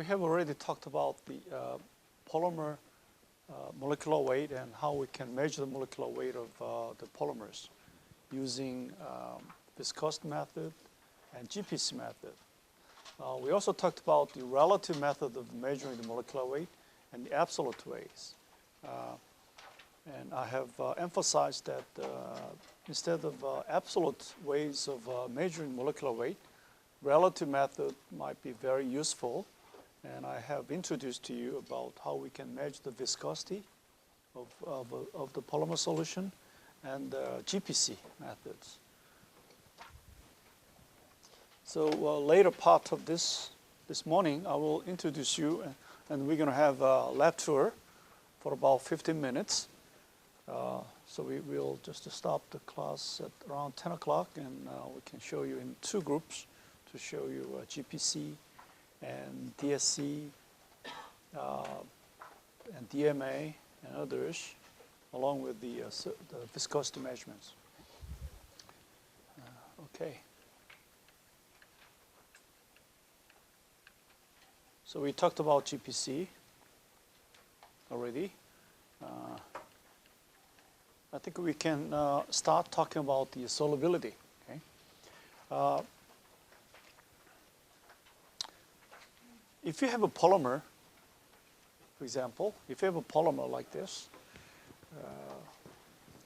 have already talked about the polymer molecular weight and how we can measure the molecular weight of the polymers using viscosity method and GPC method. We also talked about the relative method of measuring the molecular weight and the absolute ways. And I have emphasized that instead of absolute ways of measuring molecular weight, relative method might be very useful. And I have introduced to you about how we can measure the viscosity of the polymer solution and GPC methods. So later part of this morning, I will introduce you, and we're going to have a lab tour for about 15 minutes. So we will just stop the class at around 10 o'clock, and we can show you in two groups to show you GPC and DSC and DMA and others, along with the viscosity measurements. Okay. So we talked about GPC already. I think we can start talking about the solubility. Okay. If you have a polymer, for example, if you have a polymer like this,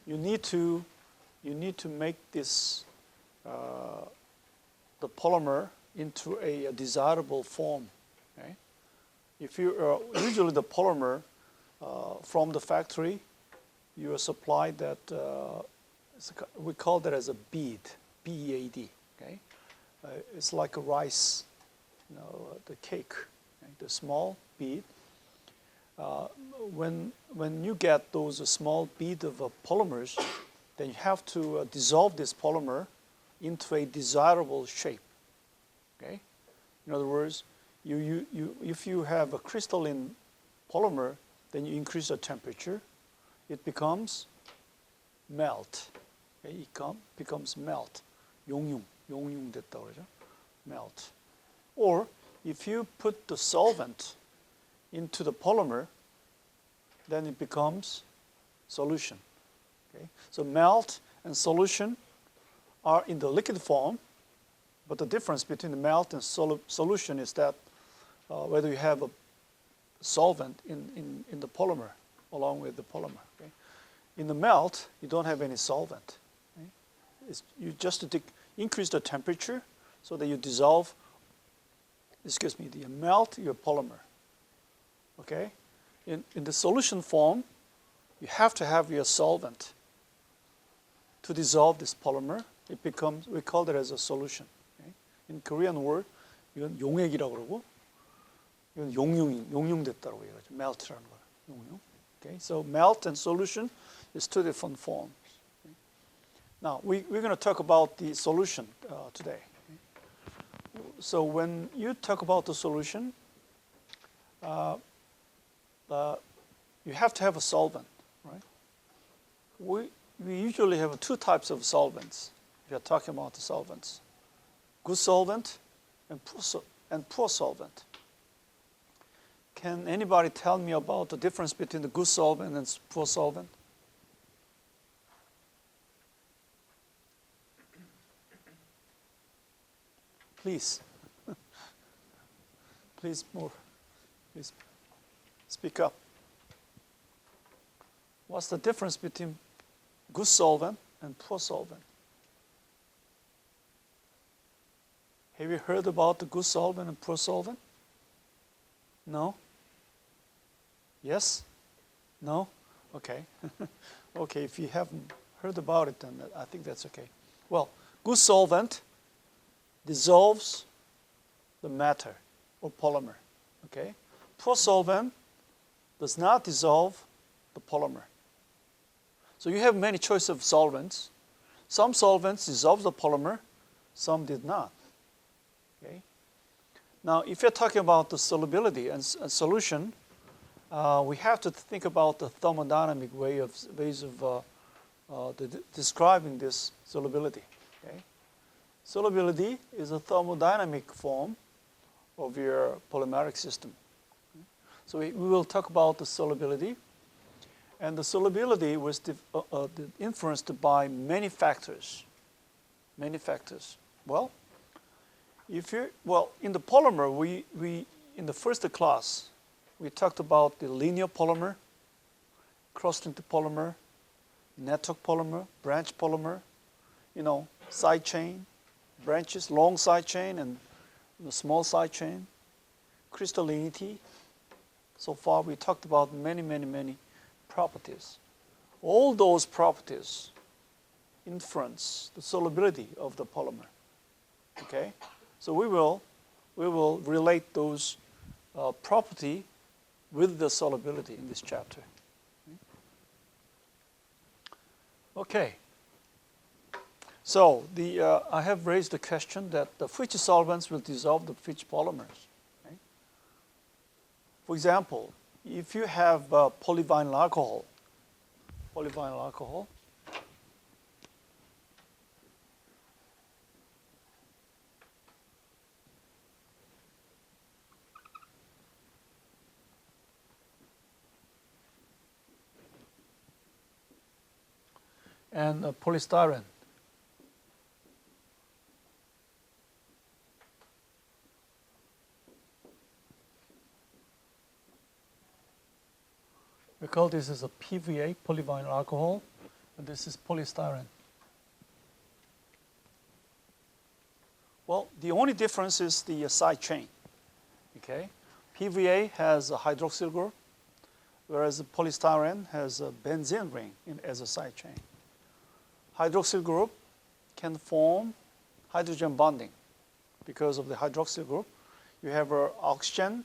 you need to make this the polymer into a desirable form. Okay? If you usually the polymer from the factory, you are supplied that we call that as a bead, B-E-A-D. Okay, it's like a rice, the cake, okay? The small bead. When you get those small bead of polymers, then you have to dissolve this polymer into a desirable shape. Okay, in other words, if you have a crystalline polymer, then you increase the temperature, it becomes melt. Okay? It becomes melt. 용융됐다고 그러죠? Melt. Or if you put the solvent into the polymer, then it becomes solution. Okay? So melt and solution are in the liquid form, but the difference between the melt and solution is that whether you have a solvent in the polymer along with the polymer. Okay? In the melt, you don't have any solvent. Okay? You just increase the temperature so that you dissolve, you melt your polymer. Okay? In the solution form, you have to have your solvent to dissolve this polymer. It becomes, we call that as a solution. Okay? In Korean word, 이건 용액이라고 그러고, 이건 용융됐다고 얘기하죠. melt라는 거. 용융. Okay? So melt and solution is two different forms. Okay? Now, we're going to talk about the solution today. Okay? So when you talk about the solution, you have to have a solvent, right? We usually have two types of solvents if you're talking about the solvents. Good solvent and poor solvent. Can anybody tell me about the difference between the good solvent and poor solvent? Please. Please more. Please speak up. What's the difference between good solvent and poor solvent? Have you heard about the good solvent and poor solvent? No? Yes? No? Okay. Okay, if you haven't heard about it, then I think that's okay. Well, good solvent dissolves the matter or polymer. Okay? Poor solvent does not dissolve the polymer. So you have many choices of solvents. Some solvents dissolve the polymer, some did not. Okay? Now, if you're talking about the solubility and solution, we have to think about the thermodynamic ways of describing this solubility. Okay? Solubility is a thermodynamic form of your polymeric system. So we will talk about the solubility. And the solubility was influenced by many factors. Many factors. Well, in the polymer, we in the first class, we talked about the linear polymer, cross-linked polymer, network polymer, branch polymer, side chain, branches, long side chain and the small side chain, crystallinity. So far we talked about many properties. All those properties influence the solubility of the polymer. Okay? So we will relate those property with the solubility in this chapter. Okay. So I have raised the question that which solvents will dissolve the which polymers. Okay? For example, if you have polyvinyl alcohol, and polystyrene. We call this as a PVA, polyvinyl alcohol, and this is polystyrene. Well, the only difference is the side chain. Okay, PVA has a hydroxyl group, whereas the polystyrene has a benzene ring as a side chain. Hydroxyl group can form hydrogen bonding. Because of the hydroxyl group, you have an oxygen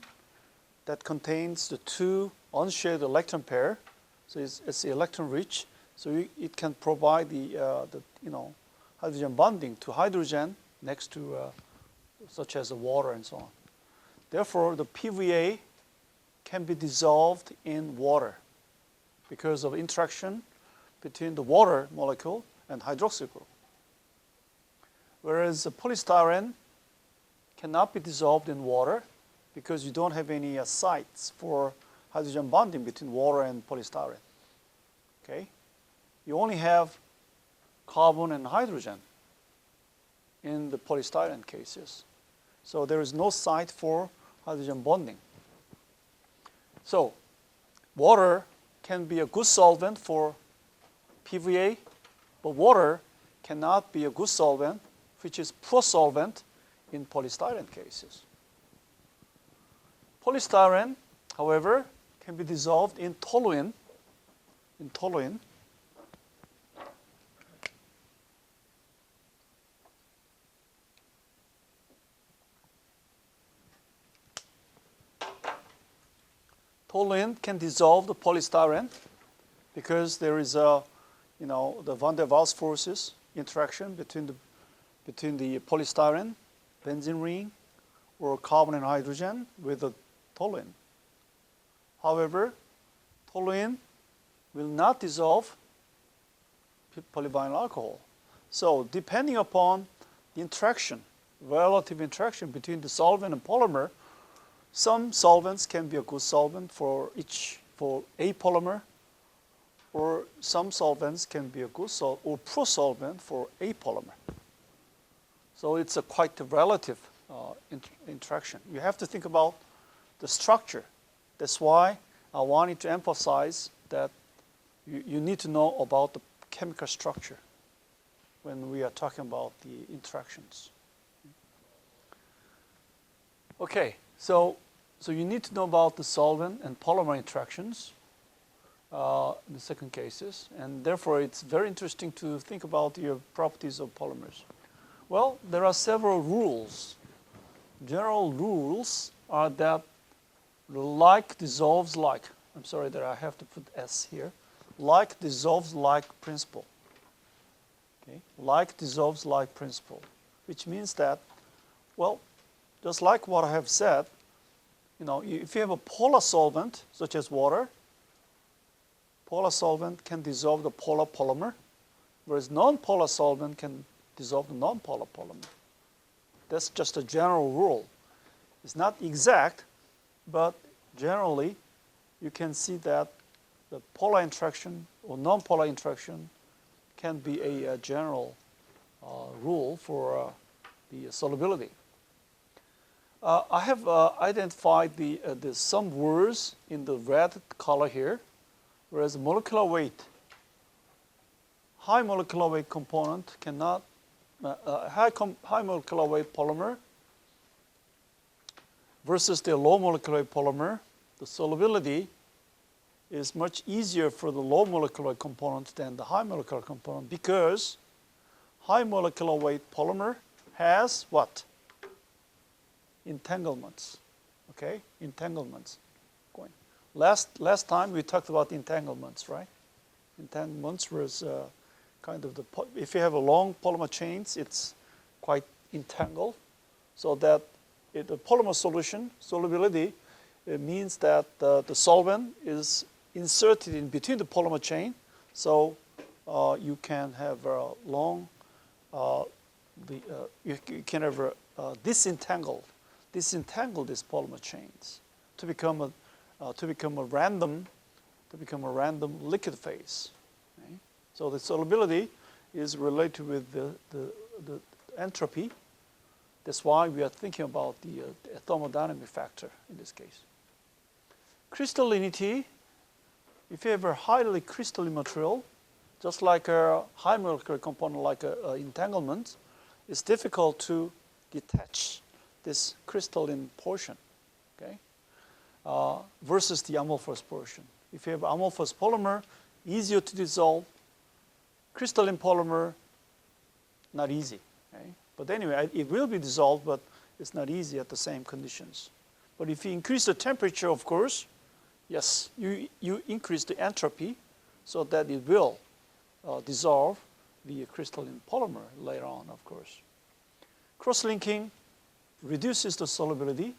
that contains the two unshared electron pair, so it's electron rich, so it can provide the hydrogen bonding to hydrogen next to such as the water and so on. Therefore, the PVA can be dissolved in water because of interaction between the water molecule and hydroxyl group. Whereas the polystyrene cannot be dissolved in water because you don't have any sites for hydrogen bonding between water and polystyrene. Okay? You only have carbon and hydrogen in the polystyrene cases. So there is no site for hydrogen bonding. So water can be a good solvent for PVA, but water cannot be a good solvent, which is poor solvent in polystyrene cases. Polystyrene, however, can be dissolved in toluene. Toluene can dissolve the polystyrene because there is the van der Waals forces interaction between the polystyrene, benzene ring, or carbon and hydrogen with the toluene. However, toluene will not dissolve polyvinyl alcohol. So depending upon the interaction, relative interaction between the solvent and polymer, some solvents can be a good solvent for a polymer, or some solvents can be a good or poor solvent for a polymer. So it's a quite a relative interaction. You have to think about the structure. That's why I wanted to emphasize that you need to know about the chemical structure when we are talking about the interactions. Okay, so you need to know about the solvent and polymer interactions in the second cases, and therefore it's very interesting to think about your properties of polymers. Well, there are several rules. General rules are that like dissolves like. I'm sorry that I have to put S here. Like dissolves like principle. Okay? Like dissolves like principle, which means that, well, just like what I have said, if you have a polar solvent, such as water, polar solvent can dissolve the polar polymer, whereas non-polar solvent can dissolve the non-polar polymer. That's just a general rule. It's not exact, but generally you can see that the polar interaction or non-polar interaction can be a general rule for the solubility. I have identified some words in the red color here, whereas molecular weight, high molecular weight component cannot, high molecular weight polymer versus the low molecular weight polymer, the solubility is much easier for the low molecular weight component than the high molecular component, because high molecular weight polymer has what? Entanglements. Okay, entanglements. Going. Last time we talked about entanglements, right? Entanglements was kind of if you have a long polymer chains, it's quite entangled, so that the polymer solubility, it means that the solvent is inserted in between the polymer chain, so you can have a long, you can have disentangle these polymer chains to become a random liquid phase. Okay? So the solubility is related with the entropy. That's why we are thinking about the thermodynamic factor in this case. Crystallinity, if you have a highly crystalline material, just like a high molecular component like entanglement, it's difficult to detach this crystalline portion, okay, versus the amorphous portion. If you have amorphous polymer, easier to dissolve. Crystalline polymer, not easy. Okay? But anyway, it will be dissolved, but it's not easy at the same conditions. But if you increase the temperature, of course, yes, you increase the entropy so that it will dissolve the crystalline polymer later on, of course. Cross-linking reduces the solubility.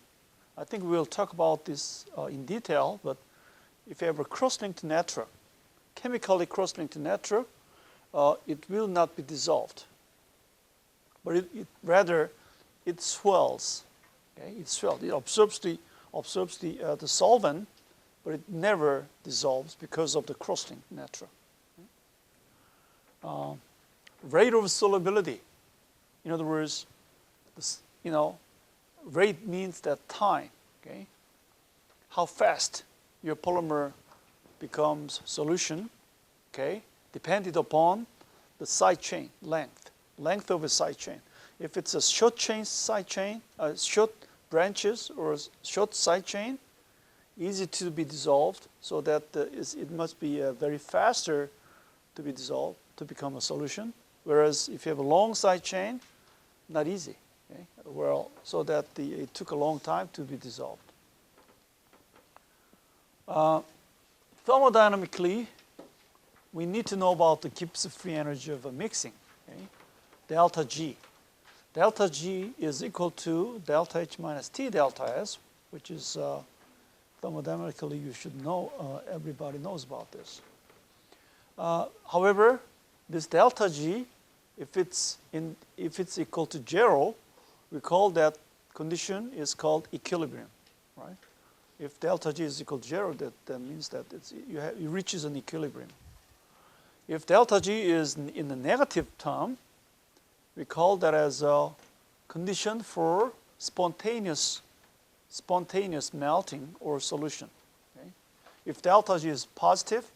I think we'll talk about this in detail, but if you have a cross-linked network, chemically cross-linked network, it will not be dissolved. But rather, it swells. Okay? It swells. It absorbs the solvent, but it never dissolves because of the cross-linked network. Rate of solubility. In other words, rate means that time. Okay? How fast your polymer becomes solution, okay, depended upon the side chain length of a side chain. If it's a short chain side chain, short branches or short side chain, easy to be dissolved, so that it must be very faster to be dissolved to become a solution. Whereas if you have a long side chain, not easy. Okay? Well, so that it took a long time to be dissolved. Thermodynamically, we need to know about the Gibbs free energy of a mixing. Okay? Delta G. Delta G is equal to delta H minus T delta S, which is thermodynamically you should know. Everybody knows about this. However, this delta G, if it's equal to 0, we call that condition is called equilibrium, right? If delta G is equal to 0, that means that it reaches an equilibrium. If delta G is in the negative term, we call that as a condition for spontaneous melting or solution. Okay? If delta G is positive,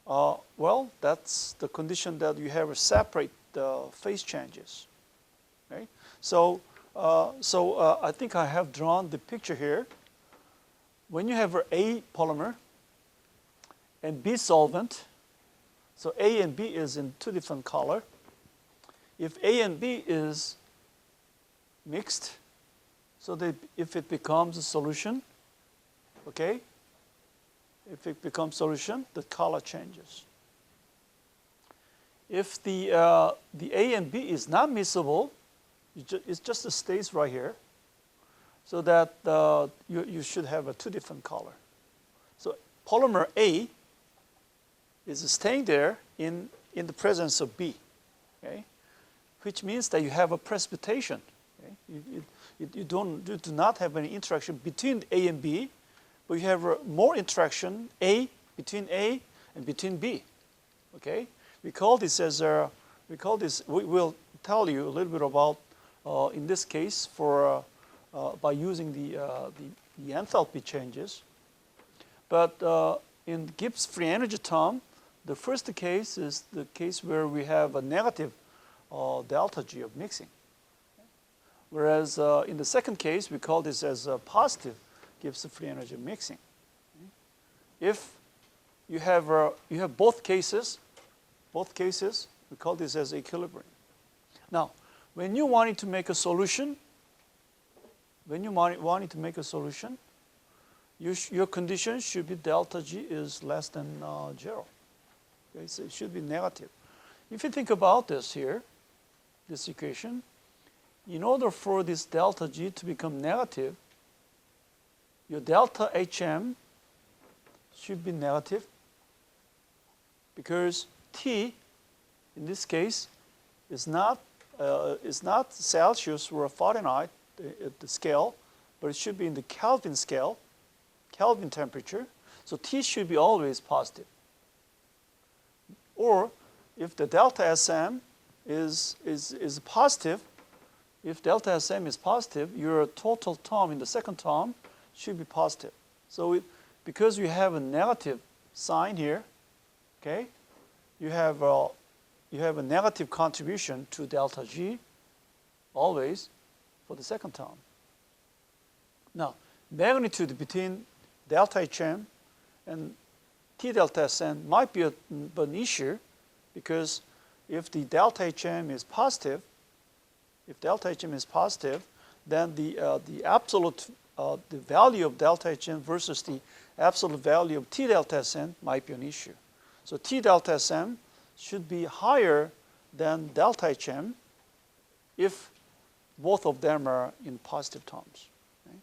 well, that's the condition that you have to separate the phase changes. Okay? So I think I have drawn the picture here. When you have an A polymer and B solvent, so A and B is in two different color. If A and B is mixed, so that if it becomes a solution, okay, if it becomes solution, the color changes. If the A and B is not miscible, it just stays right here, so that you should have a two different color. So polymer A is staying there in the presence of B, okay, which means that you have a precipitation. Okay? You do not have any interaction between A and B, but you have more interaction between A and between B. Okay, we call this as we will tell you a little bit about in this case for by using the enthalpy changes. But in Gibbs free energy term, the first case is the case where we have a negative delta G of mixing. Whereas in the second case, we call this as a positive Gibbs free energy mixing. If you have both cases, we call this as equilibrium. Now, when you wanted to make a solution, your condition should be delta G is less than 0. Okay, so it should be negative. If you think about this here, this equation, in order for this delta G to become negative, your delta HM should be negative because T, in this case, is not Celsius or Fahrenheit at the scale, but it should be in the Kelvin scale, Kelvin temperature. So T should be always positive. Or if the delta SM is positive, if delta SM is positive, your total term in the second term should be positive. So because you have a negative sign here, okay, you have a negative contribution to delta G always for the second term. Now, magnitude between delta HM and T delta SM might be an issue because if the delta HM is positive, then the absolute the value of delta HM versus the absolute value of T delta SM might be an issue. So T delta SM should be higher than delta HM if both of them are in positive terms. Okay?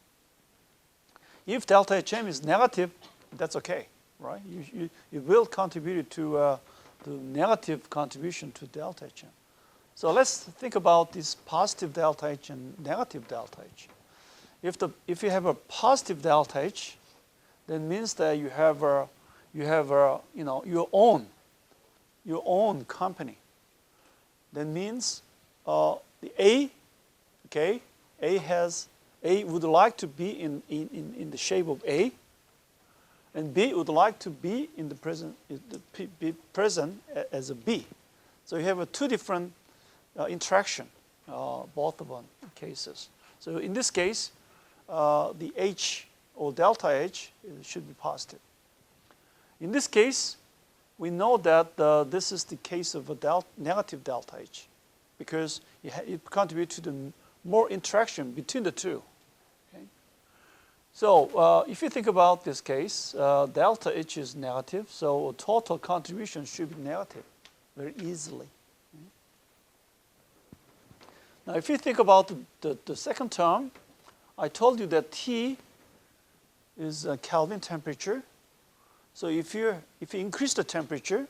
If delta HM is negative, that's okay, right? You will contribute to negative contribution to delta HM. So let's think about this positive delta H and negative delta H. If you have a positive delta H, then means that you have your own company. That means the A would like to be in the shape of A, and B would like to be in the present as a B. So you have two different interaction, both of them cases. So in this case, the H or delta H should be positive. In this case, we know that this is the case of a negative delta H because it contributes to the more interaction between the two. Okay? So if you think about this case, delta H is negative, so total contribution should be negative very easily. Now, if you think about the second term, I told you that T is Kelvin temperature. So if you increase the temperature,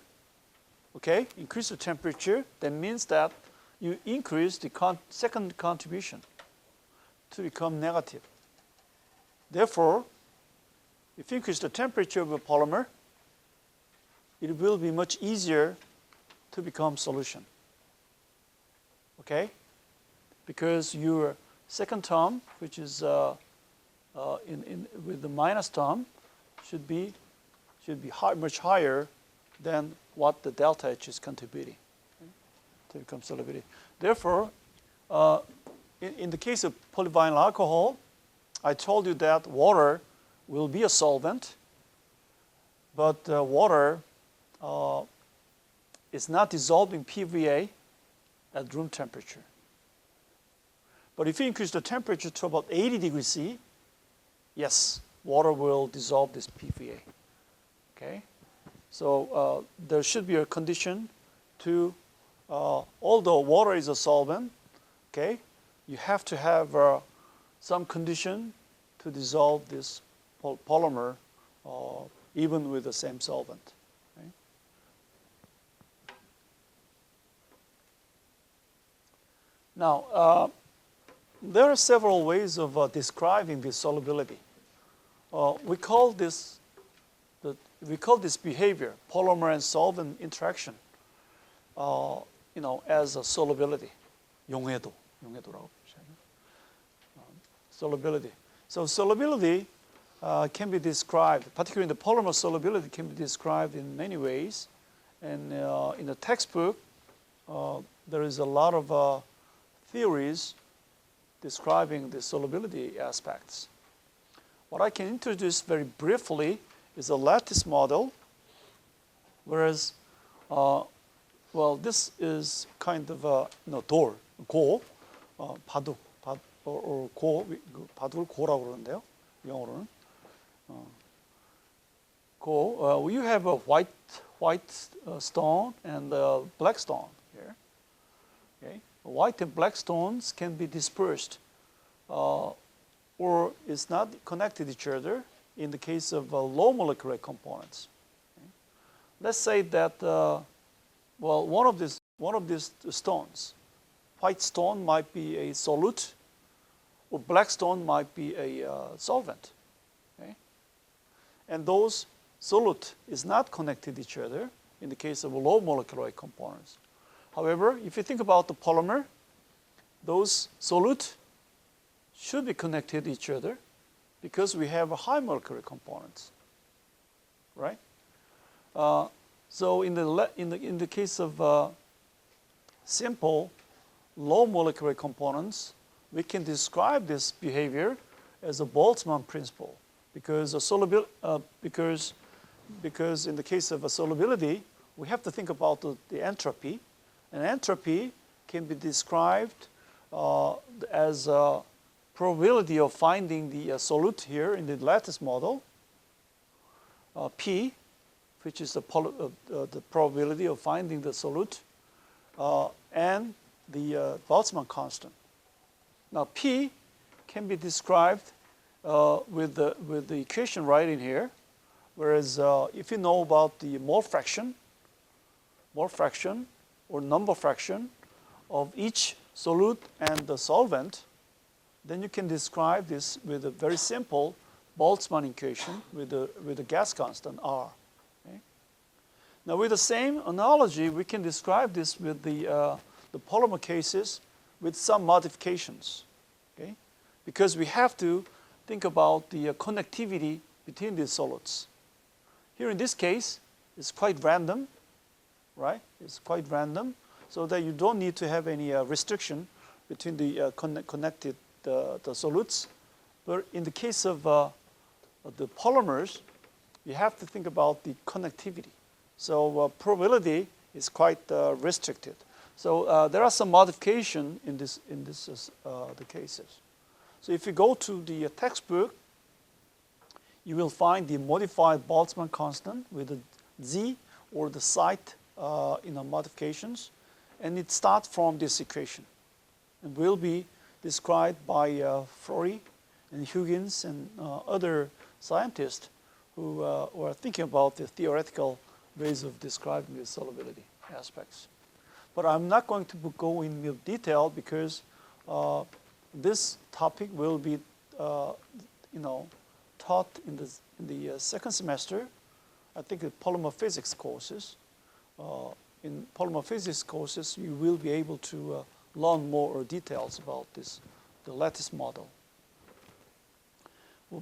okay, that means that you increase the second contribution to become negative. Therefore, if you increase the temperature of a polymer, it will be much easier to become solution. Okay? Because your second term, which is with the minus term, should be much higher than what the delta H is contributing, okay, to become solubility. Therefore, in the case of polyvinyl alcohol, I told you that water will be a solvent, but water is not dissolving PVA at room temperature. But if you increase the temperature to about 80 degrees C, yes, water will dissolve this PVA. Okay? So there should be a condition to, although water is a solvent, okay, you have to have some condition to dissolve this polymer even with the same solvent. Okay? Now, There are several ways of describing this solubility. We call this behavior, polymer and solvent interaction, as a solubility. 용해도라고 solubility. So solubility can be described, particularly in the polymer solubility, can be described in many ways. And in the textbook, there is a lot of theories describing the solubility aspects. What I can introduce very briefly is a lattice model, whereas, this is kind of a door, 고, 바둑, or 고, 바둑을 고라고 그러는데요, 영어로는. 고, you have a white stone and a black stone here. Okay. White and black stones can be dispersed or is not connected to each other in the case of low molecular weight components. Okay. Let's say that one of these stones, white stone might be a solute, or black stone might be a solvent. Okay. And those solute is not connected to each other in the case of low molecular weight components. However, if you think about the polymer, those solute should be connected to each other because we have high molecular components, right? So in the case of simple low molecular components, we can describe this behavior as a Boltzmann principle because in the case of a solubility, we have to think about the entropy. And entropy can be described as a probability of finding the solute here in the lattice model, P, which is the probability of finding the solute, and the Boltzmann constant. Now, P can be described with the equation right in here, whereas if you know about the mole fraction or number fraction of each solute and the solvent, then you can describe this with a very simple Boltzmann equation with the gas constant R. Okay? Now, with the same analogy, we can describe this with the polymer cases with some modifications. Okay? Because we have to think about the connectivity between these solutes. Here in this case, it's quite random, right? It's quite random, so that you don't need to have any restriction between the connected the solutes. But in the case of the polymers, you have to think about the connectivity. So probability is quite restricted. So there are some modification in the cases. So if you go to the textbook, you will find the modified Boltzmann constant with the Z or the site modifications, and it starts from this equation and will be described by Flory and Huygens and other scientists who are thinking about the theoretical ways of describing the solubility aspects. But I'm not going to go in detail because this topic will be taught in the second semester. I think the polymer physics courses. In polymer physics courses, you will be able to learn more details about the lattice model.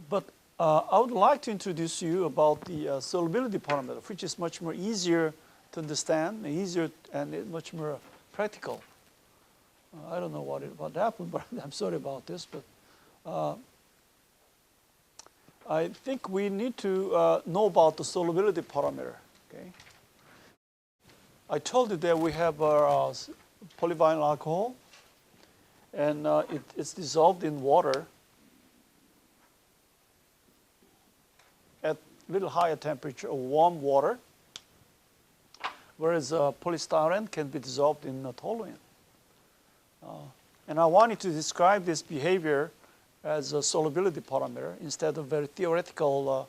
But I would like to introduce you about the solubility parameter, which is much more easier to understand, easier and much more practical. I don't know what happened, but I'm sorry about this. But I think we need to know about the solubility parameter. Okay. I told you that we have our polyvinyl alcohol, and it's dissolved in water at a little higher temperature, warm water, whereas polystyrene can be dissolved in toluene. And I wanted to describe this behavior as a solubility parameter instead of very theoretical,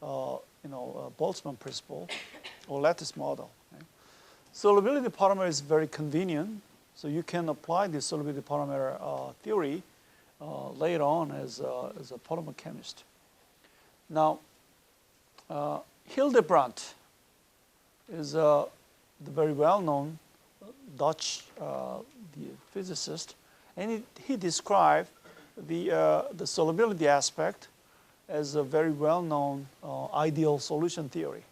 Boltzmann principle or lattice model. Okay? Solubility parameter is very convenient, so you can apply the solubility parameter theory later on as a polymer chemist. Now, Hildebrandt is the very well-known Dutch the physicist, and he described the solubility aspect as a very well-known ideal solution theory.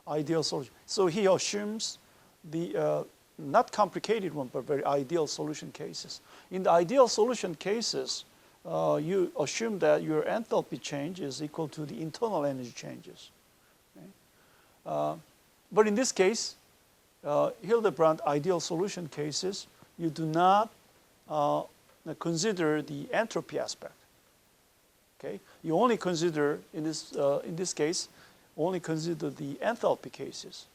Ideal solution. So he assumes the not complicated one, but very ideal solution cases. In the ideal solution cases, you assume that your enthalpy change is equal to the internal energy changes. Okay? But in this case, Hildebrandt ideal solution cases, you do not consider the entropy aspect. Okay? You only consider, in this case, only consider the enthalpy cases.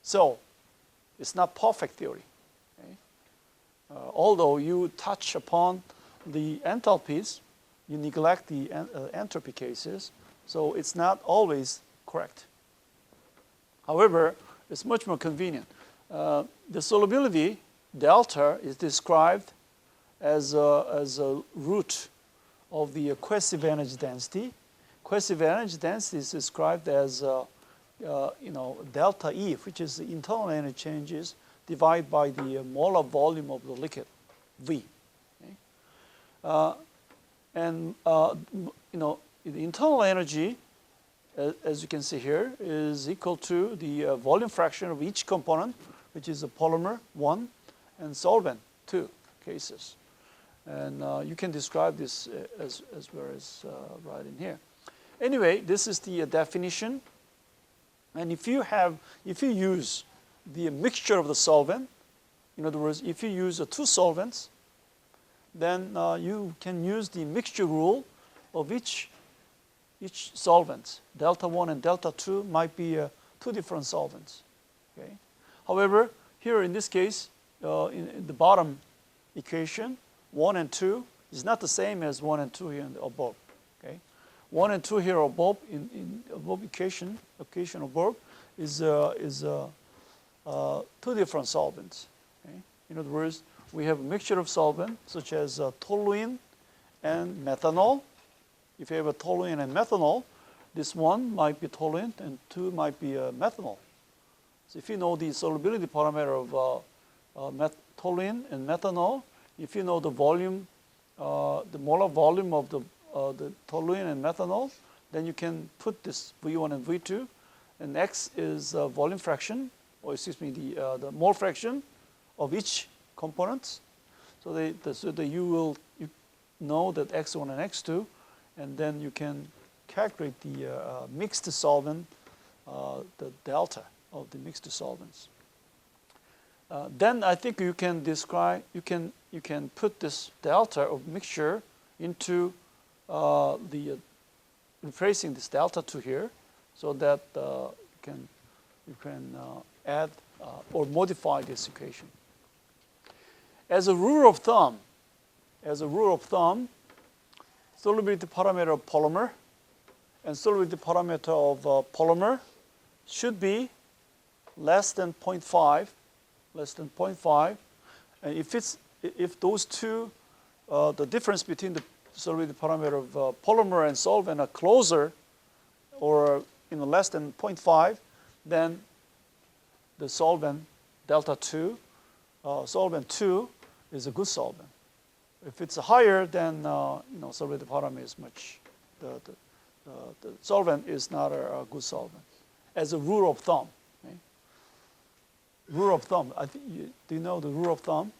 So, it's not perfect theory. Okay? Although you touch upon the enthalpies, you neglect the entropy cases, so it's not always correct. However, it's much more convenient. The solubility delta is described as a root of the cohesive energy density. Cohesive energy density is described as delta E, which is the internal energy changes divided by the molar volume of the liquid, V. Okay? The internal energy, as you can see here, is equal to the volume fraction of each component, which is a polymer 1 and solvent 2 cases. And you can describe this as well as right in here. Anyway, this is the definition. And if you use the mixture of the solvent, in other words, if you use 2 solvents, then you can use the mixture rule of each solvent. Delta 1 and delta 2 might be 2 different solvents. Okay? However, here in this case, in the bottom equation, 1 and 2 is not the same as 1 and 2 here above. Okay? 1 and 2 here above in above equation above is 2 different solvents. Okay? In other words, we have a mixture of solvent such as toluene and methanol. If you have a toluene and methanol, this one might be toluene and 2 might be methanol. So if you know the solubility parameter of toluene and methanol, if you know the volume, the molar volume of the toluene and methanol, then you can put this V1 and V2, and X is volume fraction, or excuse me, the mole fraction of each component. So that you know that X1 and X2, and then you can calculate the mixed solvent, the delta of the mixed solvents. Then I think you can describe, you can put this delta of mixture into replacing this delta 2 here, so that you can add or modify this equation. As a rule of thumb, solubility parameter of polymer and solubility parameter of polymer should be less than 0.5. And if those two, the difference between the solubility parameter of polymer and solvent are closer, or less than 0.5, then the solvent delta 2, solvent 2 is a good solvent. If it's higher, then solubility parameter is much. The solvent is not a good solvent. As a rule of thumb. Okay? Rule of thumb. Do you know the rule of thumb?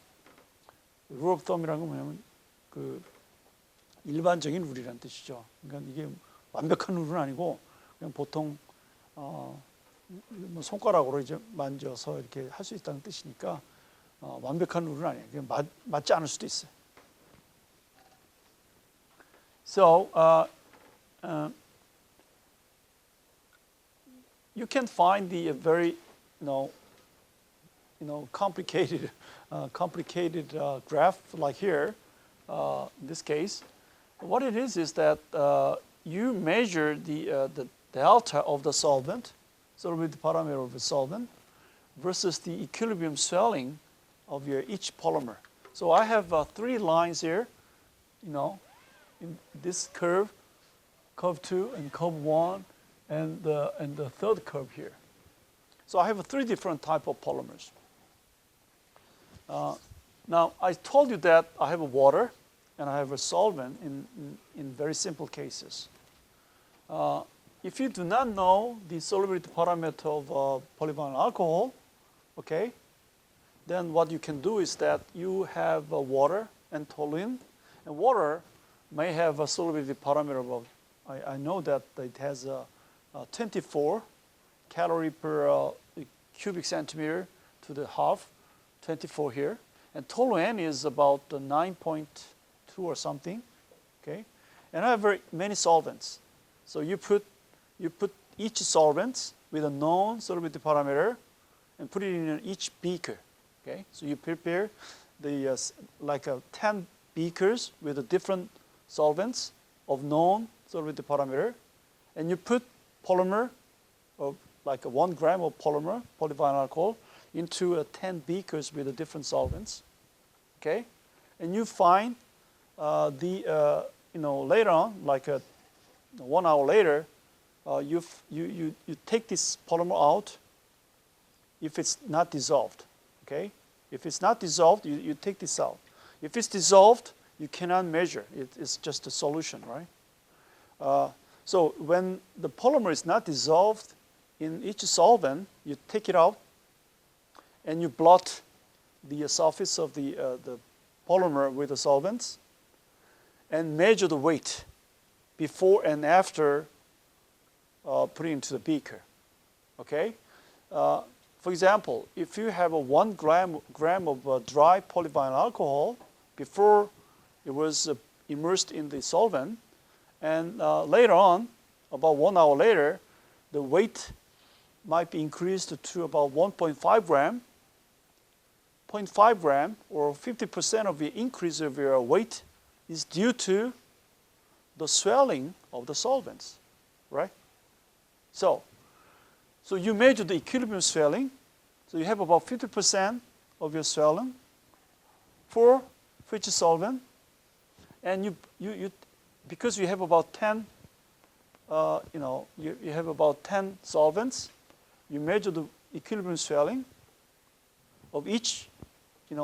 The rule of thumb이라는 건 뭐냐면 그 일반적인 룰이라는 뜻이죠. 그러니까 이게 완벽한 룰은 아니고 그냥 보통 뭐 손가락으로 이제 만져서 이렇게 할 수 있다는 뜻이니까 완벽한 룰은 아니에요. 그냥 맞지 않을 수도 있어요. So you can find the very complicated graph like here. In this case, what it is that you measure the delta of the solvent, solubility parameter of the solvent, versus the equilibrium swelling of each polymer. So I have 3 lines here. in this curve 2, and curve 1, and the third curve here. So I have 3 different type of polymers. Now, I told you that I have a water and I have a solvent in very simple cases. If you do not know the solubility parameter of polyvinyl alcohol, okay, then what you can do is that you have water and toluene, and water may have a solubility parameter of, I know that it has a 24 calorie per cubic centimeter to the half, 24 here, and toluene is about 9.2 or something, okay, and I have very many solvents. So you put each solvent with a known solubility parameter and put it in each beaker. Okay, so you prepare the like 10 beakers with a different solvents of known solubility parameter, and you put polymer of like 1 gram of polymer, polyvinyl alcohol, into 10 beakers with the different solvents. Okay, and you find later on, like 1 hour later, you take this polymer out if it's not dissolved. Okay, if it's not dissolved, you take this out. If it's dissolved, you cannot measure. It's just a solution, right? So when the polymer is not dissolved in each solvent, you take it out and you blot the surface of the polymer with the solvents and measure the weight before and after putting into the beaker. Okay? For example, if you have a 1 gram of dry polyvinyl alcohol before it was immersed in the solvent, and later on, about 1 hour later, the weight might be increased to about 1.5 gram. 0.5 gram, or 50% of the increase of your weight is due to the swelling of the solvents, right? So you measure the equilibrium swelling. So you have about 50% of your swelling for each solvent, and you because you have about 10, you have about 10 solvents. You measure the equilibrium swelling of each,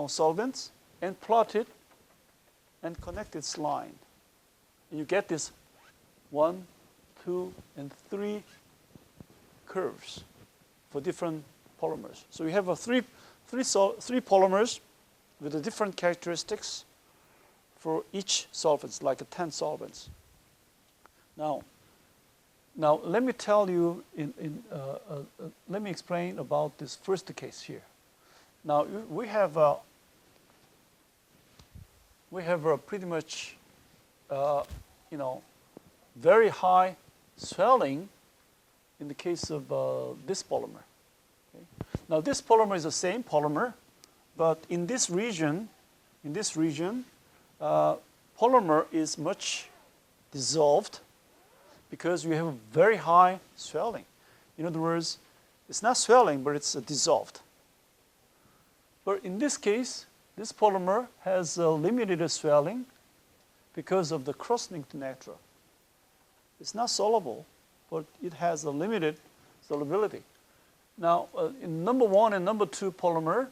solvents, and plot it and connect its line. And you get this 1, 2, and 3 curves for different polymers. So you have three polymers with the different characteristics for each solvents, like 10 solvents. Now let me tell you, let me explain about this first case here. Now we have pretty much, very high swelling in the case of this polymer. Okay? Now this polymer is the same polymer, but in this region, polymer is much dissolved because you have a very high swelling. In other words, it's not swelling, but it's dissolved. But in this case, this polymer has a limited swelling because of the cross-linked nature. It's not soluble, but it has a limited solubility. Now, in number 1 and number 2 polymer,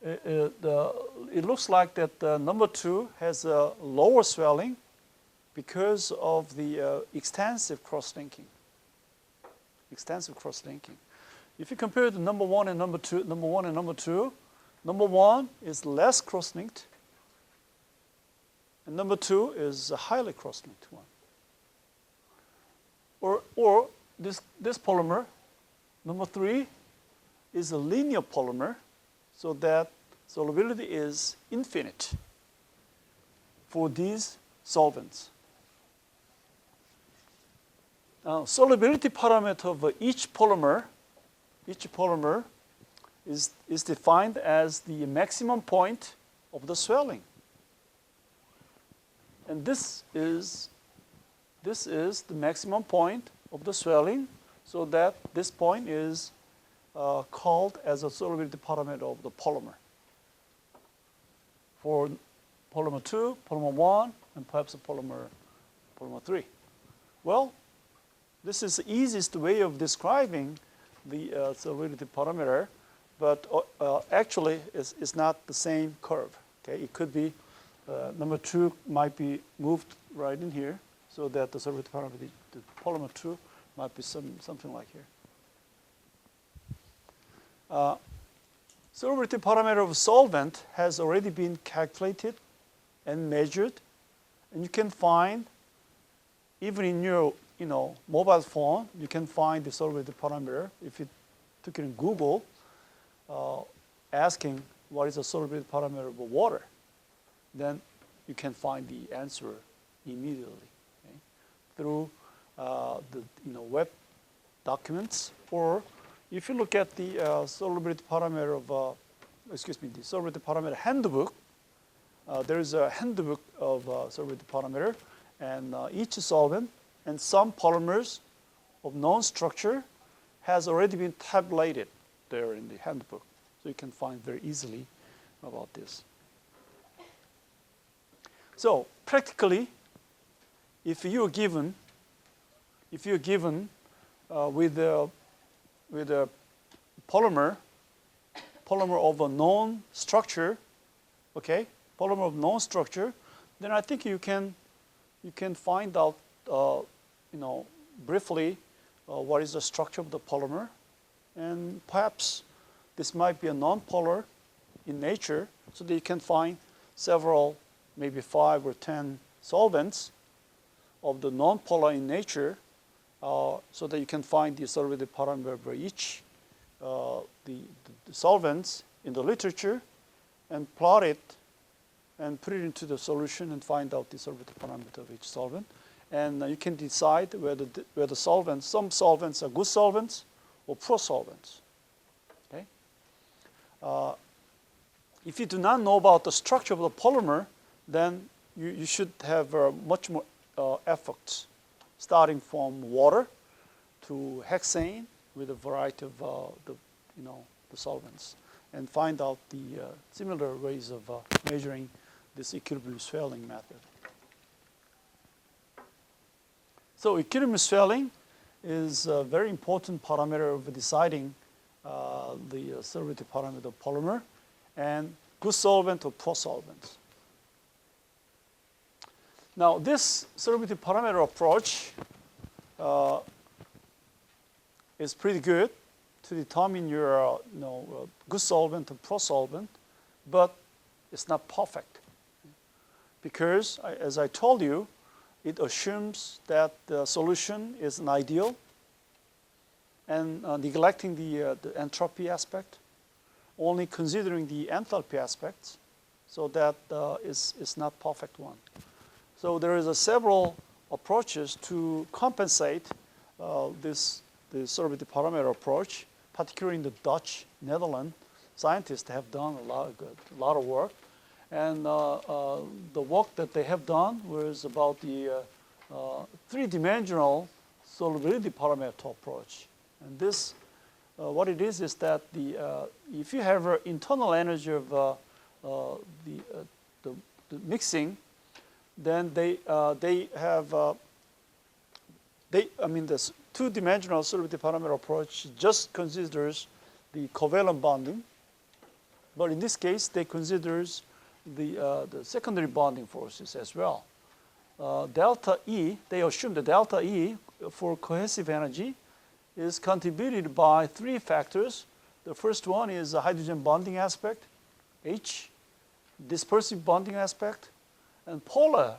it looks like that number 2 has a lower swelling because of the extensive cross-linking. If you compare the number 1 and number 2, number 1 is less cross-linked, and number 2 is a highly cross-linked one. Or this polymer, number 3, is a linear polymer, so that solubility is infinite for these solvents. Now, solubility parameter of each polymer is defined as the maximum point of the swelling. And this is the maximum point of the swelling, so that this point is called as a solubility parameter of the polymer. For polymer 2, polymer 1, and perhaps a polymer 3. Well, this is the easiest way of describing the solubility parameter, but actually it's not the same curve. Okay, it could be number 2 might be moved right in here, so that the solubility parameter, the polymer 2, might be something like here. Solubility parameter of solvent has already been calculated and measured, and you can find, even in your mobile phone, you can find the solubility parameter. If you took it in Google, asking what is the solubility parameter of water, then you can find the answer immediately, okay? Through the web documents, or if you look at the solubility parameter of the solubility parameter handbook. There is a handbook of solubility parameter, and each solvent and some polymers of known structure has already been tabulated there in the handbook, so you can find very easily about this. So practically, if you're given with a polymer of a known structure, okay, polymer of known structure, then I think you can find out briefly what is the structure of the polymer, and perhaps this might be a non-polar in nature, so that you can find several, maybe 5 or 10 solvents of the non-polar in nature, so that you can find the solubility parameter for each the solvents in the literature, and plot it and put it into the solution and find out the solubility parameter of each solvent. And you can decide whether some solvents are good solvents or poor solvents. Okay? If you do not know about the structure of the polymer, then you should have much more efforts, starting from water to hexane with a variety of the solvents, and find out the similar ways of measuring this equilibrium swelling method. So equilibrium swelling is a very important parameter of deciding the solubility parameter of polymer and good solvent or poor solvent. Now this solubility parameter approach is pretty good to determine your good solvent and poor solvent, but it's not perfect, because as I told you, it assumes that the solution is an ideal, and neglecting the entropy aspect, only considering the enthalpy aspects, so that is not perfect one. So there is several approaches to compensate the solubility parameter approach, particularly in the Dutch, Netherlands. Scientists have done a lot of work, and the work that they have done was about the three-dimensional solubility parameter approach. And this, what it is that if you have an internal energy of the mixing, then this two-dimensional solubility parameter approach just considers the covalent bonding, but in this case, they considers the secondary bonding forces as well. Delta E, they assume the delta E for cohesive energy is contributed by 3 factors. The first one is the hydrogen bonding aspect, H, dispersive bonding aspect, and polar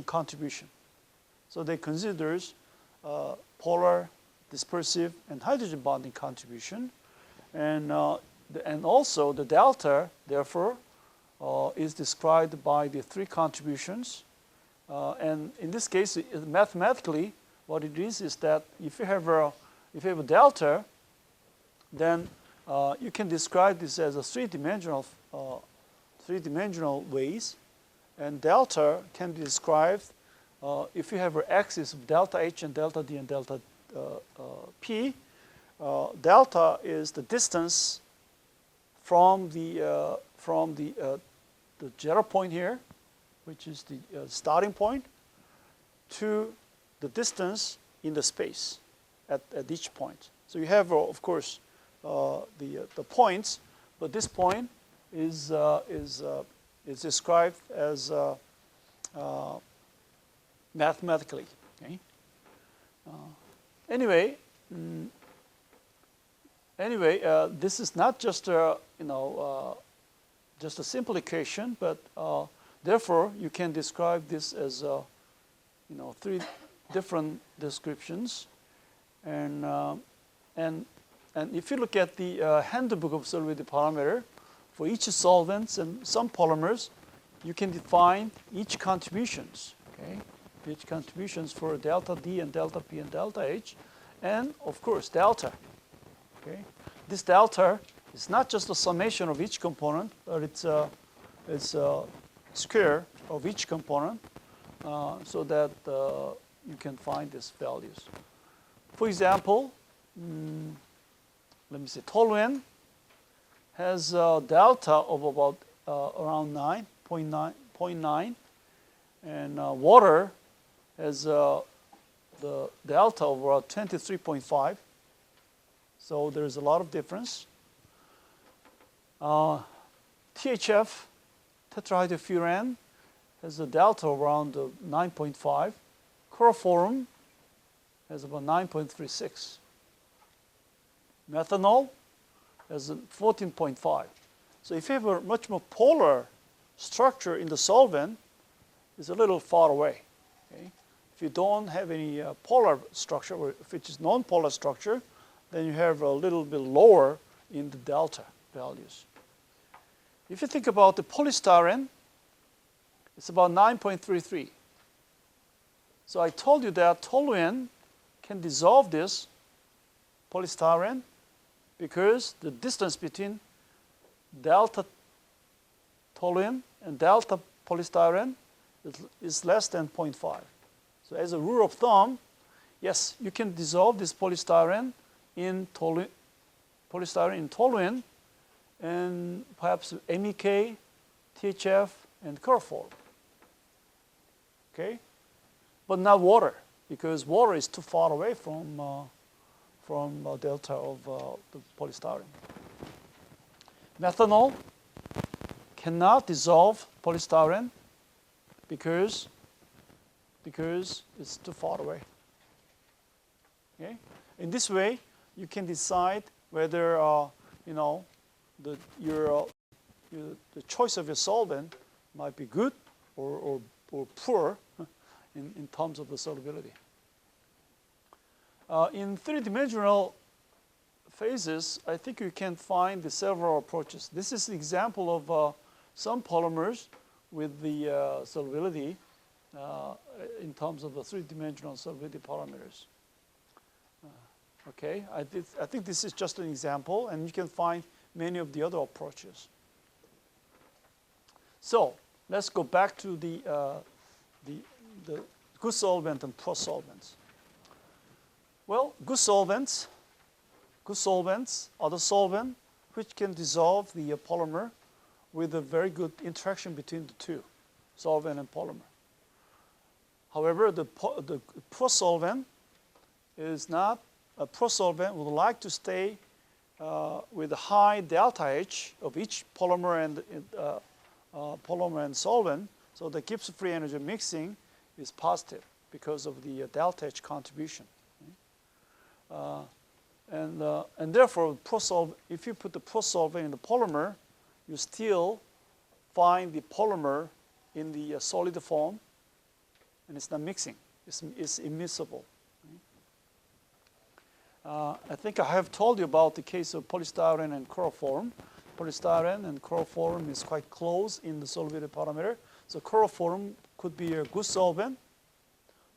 contribution. So they considers polar, dispersive, and hydrogen bonding contribution, and also the delta, therefore, is described by the 3 contributions. And in this case, mathematically, what it is that if you have a delta, then you can describe this as a three-dimensional ways, and delta can be described if you have an axis of delta H and delta D and delta P. Delta is the distance from the 0 point here which is the starting point, to the distance in the space at each point. So you have, of course, the points, but this point is described as mathematically. Okay. Anyway, this is not just a just a simple equation, but therefore you can describe this as three different descriptions, and if you look at the handbook of solubility parameter for each solvents and some polymers, you can define each contributions. Okay, each contributions for delta D and delta P and delta H, and of course delta. Okay, this delta is not just the summation of each component, but it's a square of each component, so that you can find these values. For example, let me say toluene has a delta of about around 9.9, and water has the delta of about 23.5. So there's a lot of difference. THF, tetrahydrofuran, has a delta around 9.5. Chloroform has about 9.36. Methanol has 14.5. So if you have a much more polar structure in the solvent, it's a little far away. Okay? If you don't have any polar structure, or if it is non-polar structure, then you have a little bit lower in the delta values. If you think about the polystyrene, it's about 9.33. So I told you that toluene can dissolve this polystyrene because the distance between delta toluene and delta polystyrene is less than 0.5. So as a rule of thumb, yes, you can dissolve this polystyrene in toluene, and perhaps MEK, THF, and chloroform. Okay, but not water, because water is too far away from delta of the polystyrene. Methanol cannot dissolve polystyrene because it's too far away. Okay, in this way, you can decide whether the choice of your solvent might be good or poor in terms of the solubility. In three-dimensional phases, I think you can find the several approaches. This is an example of some polymers with the solubility in terms of the three-dimensional solubility parameters. Okay, I think this is just an example, and you can find many of the other approaches. So let's go back to the good solvent and poor solvents. Well, good solvents are the solvent which can dissolve the polymer with a very good interaction between the two, solvent and polymer. However, the poor solvent is not. A poor solvent would like to stay with a high delta H of each polymer and solvent, so the Gibbs free energy mixing is positive because of the delta H contribution. And therefore, if you put the poor solvent in the polymer, you still find the polymer in the solid form, and it's not mixing. It's immiscible. I think I have told you about the case of polystyrene and chloroform. Polystyrene and chloroform is quite close in the solubility parameter. So chloroform could be a good solvent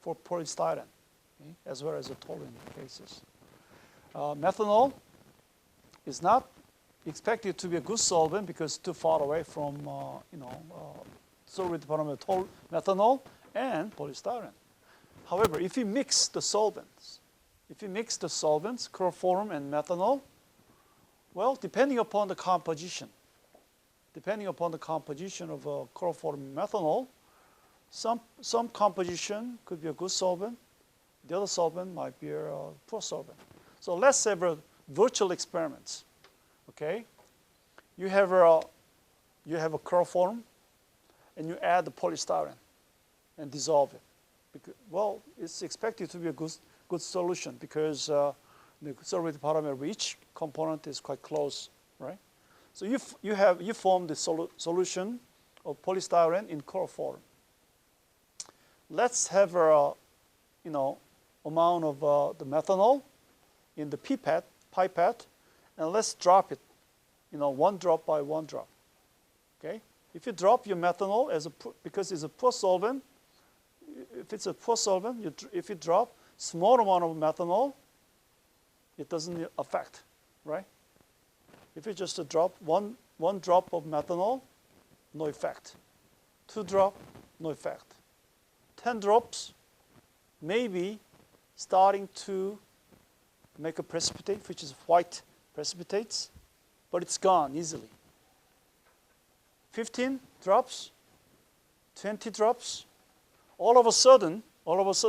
for polystyrene, okay, as well as the toluene cases. Methanol is not expected to be a good solvent because it's too far away from solubility parameter methanol and polystyrene. However, if you mix the solvents, chloroform and methanol, well, depending upon the composition of chloroform and methanol, some composition could be a good solvent. The other solvent might be a poor solvent. So let's have a virtual experiment. Okay, you have a chloroform, and you add the polystyrene and dissolve it. Because, well, it's expected to be a good solution because the solubility parameter of each component is quite close, right? So you form the solution of polystyrene in chloroform. Let's have a amount of the methanol in the pipette, and let's drop it, one drop by one drop. Okay, if you drop your methanol because it's a poor solvent, if it's a poor solvent, if you drop small amount of methanol, it doesn't affect, right? If you just drop one drop of methanol, no effect. 2 drops, no effect. 10 drops, maybe starting to make a precipitate, which is white precipitates, but it's gone easily. 15 drops, 20 drops, all of a sudden,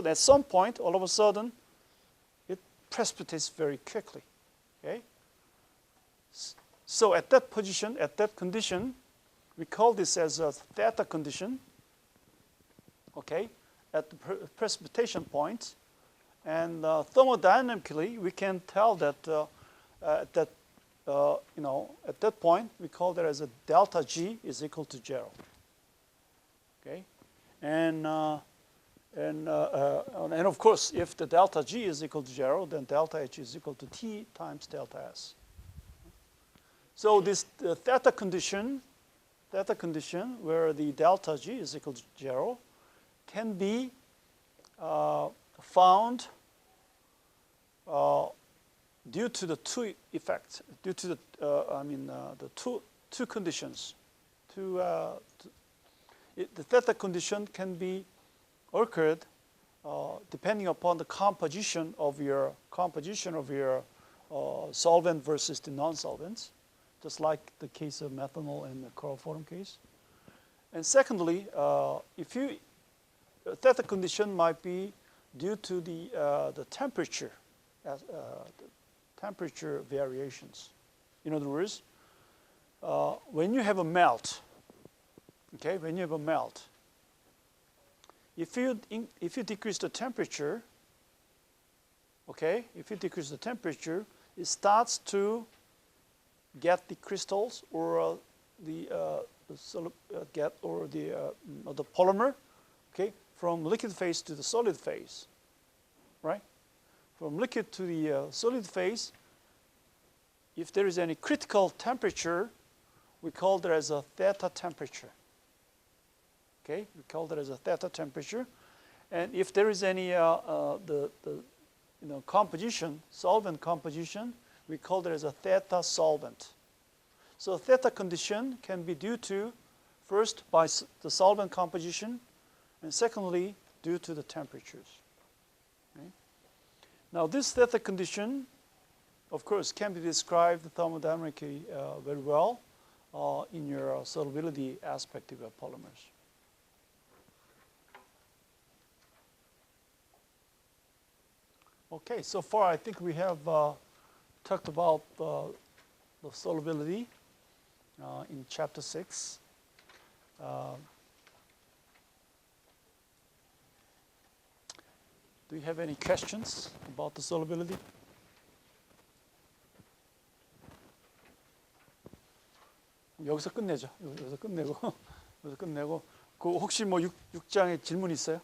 at some point, it precipitates very quickly. Okay? So at that position, at that condition, we call this as a theta condition. Okay, at the precipitation point, and thermodynamically, we can tell that at that point, we call that as a delta G is equal to 0. Okay, and of course, if the delta G is equal to 0, then delta H is equal to T times delta S. So this theta condition where the delta G is equal to 0 can be found due to the two effects, due to the two conditions. The theta condition can be occurred depending upon the composition of your solvent versus the non-solvents, just like the case of methanol and the chloroform case. And secondly, theta condition might be due to the temperature, temperature variations. In other words, when you have a melt, okay, if you decrease the temperature, okay, it starts to get the crystals or the polymer, okay, from liquid phase to the solid phase, right? From liquid to the solid phase, if there is any critical temperature, we call that as a theta temperature. Okay, we call that as a theta temperature, and if there is any composition, solvent composition, we call that as a theta solvent. So theta condition can be due to, first, by the solvent composition, and secondly, due to the temperatures. Okay? Now, this theta condition, of course, can be described thermodynamically very well in your solubility aspect of your polymers. Okay, so far I think we have talked about the solubility in Chapter 6. Do you have any questions about the solubility? 여기서 끝내죠. 여기서 끝내고 그 혹시 뭐 6장에 질문 있어요?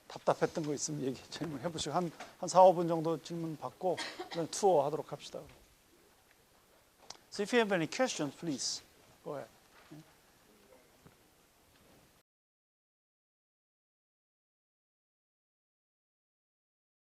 답답했던 거 있으면 질문해 보시고 한 4, 5분 정도 질문 받고 그다음에 투어 하도록 합시다. So if you have any questions, please go ahead.